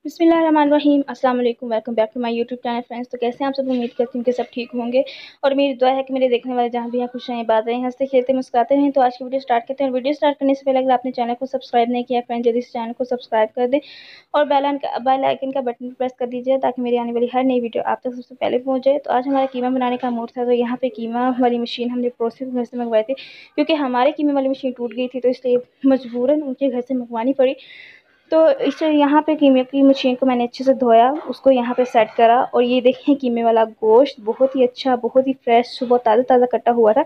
बिस्मिल्लाहिर्रहमानिर्रहीम। अस्सलाम वालेकुम। Welcome back to my YouTube channel friends. तो कैसे हैं आप सब? उम्मीद करती हूँ कि सब ठीक होंगे और मेरी दुआ है कि मेरे देखने वाले जहाँ भी हैं खुश रहें, बात रहें, हंसते खेलते मुस्कुराते रहें। तो आज की वीडियो स्टार्ट करते हैं। वीडियो स्टार्ट करने से पहले अगर आपने चैनल को सब्सक्राइब नहीं किया फ्रेंड, जल्दी से चैनल को सब्सक्राइब कर दें और बेल आइकन का बटन प्रेस कर दीजिए ताकि मेरी आने वाली हर नई वीडियो आप तक सबसे पहले पहुँच जाए। तो आज हमारा कीमा बनाने का मूड था, तो यहाँ पे कीमा वाली मशीन हमने प्रोसेस घर से मंगवाई थी क्योंकि हमारे कीमे वाली मशीन टूट गई थी, तो इसलिए मजबूरन उनके घर से मंगवानी पड़ी। तो इसे यहाँ पे कीमे की मशीन को मैंने अच्छे से धोया, उसको यहाँ पे सेट करा और ये देखें कीमे वाला गोश्त बहुत ही अच्छा, बहुत ही फ्रेश, सुबह ताज़ा ताज़ा कटा हुआ था।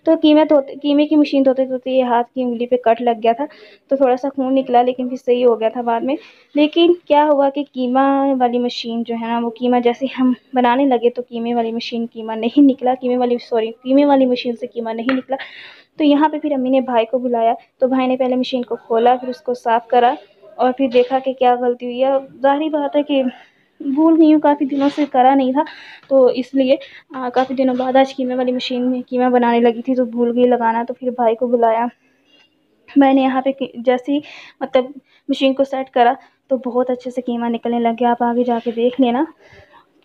तो कीमे की मशीन धोते धोते ये हाथ की उंगली पे कट लग गया था, तो थोड़ा सा खून निकला, लेकिन फिर सही हो गया था बाद में। लेकिन क्या हुआ कि कीमा वाली मशीन जो है ना, वो कीमा जैसे हम बनाने लगे तो कीमे वाली मशीन कीमा नहीं निकला, कीमे वाली मशीन से कीमा नहीं निकला। तो यहाँ पे फिर अम्मी ने भाई को बुलाया, तो भाई ने पहले मशीन को खोला, फिर उसको साफ़ करा और फिर देखा कि क्या गलती हुई है। ज़ाहिर बात है कि भूल गई हूँ, काफ़ी दिनों से करा नहीं था, तो इसलिए काफ़ी दिनों बाद आज कीमे वाली मशीन में कीमा बनाने लगी थी तो भूल गई लगाना। तो फिर भाई को बुलाया, मैंने यहाँ पे जैसे ही मतलब मशीन को सेट करा तो बहुत अच्छे से कीमा निकलने लग गया। आप आगे जाके देख लेना,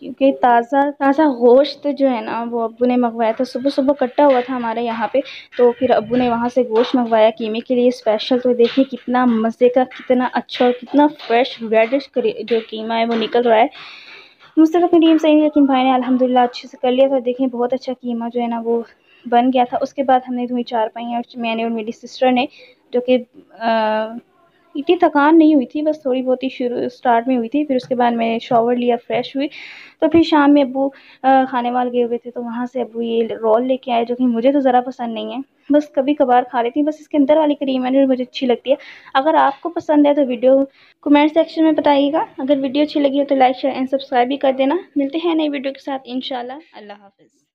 क्योंकि ताज़ा ताज़ा गोश्त जो है ना वो अब्बू ने मंगवाया था, सुबह सुबह कटा हुआ था हमारे यहाँ पे। तो फिर अब्बू ने वहाँ से गोश्त मंगवाया कीमे के लिए स्पेशल। तो देखिए कितना मज़े का, कितना अच्छा और कितना फ्रेश रेडिश जो कीमा है वो निकल रहा है। मुझसे तो अपनी टीम सही, लेकिन भाई ने अल्हम्दुलिल्लाह अच्छे से कर लिया था। देखें बहुत अच्छा कीमा जो है ना वो बन गया था। उसके बाद हमने धोई चारपाई और मैंने और मेरी सिस्टर ने, जो कि इतनी थकान नहीं हुई थी, बस थोड़ी बहुत ही शुरू स्टार्ट में हुई थी। फिर उसके बाद मैंने शॉवर लिया, फ्रेश हुई। तो फिर शाम में अब्बू खाने वाल गए हुए थे, तो वहाँ से अब्बू ये रोल लेके आए, जो कि मुझे तो ज़रा पसंद नहीं है, बस कभी कभार खा लेती हूँ। बस इसके अंदर वाली क्रीम है जो मुझे अच्छी लगती है। अगर आपको पसंद है तो वीडियो कमेंट सेक्शन में बताइएगा। अगर वीडियो अच्छी लगी हो तो लाइक शेयर एंड सब्सक्राइब भी कर देना। मिलते हैं नई वीडियो के साथ इंशाल्लाह। अल्लाह हाफ़िज़।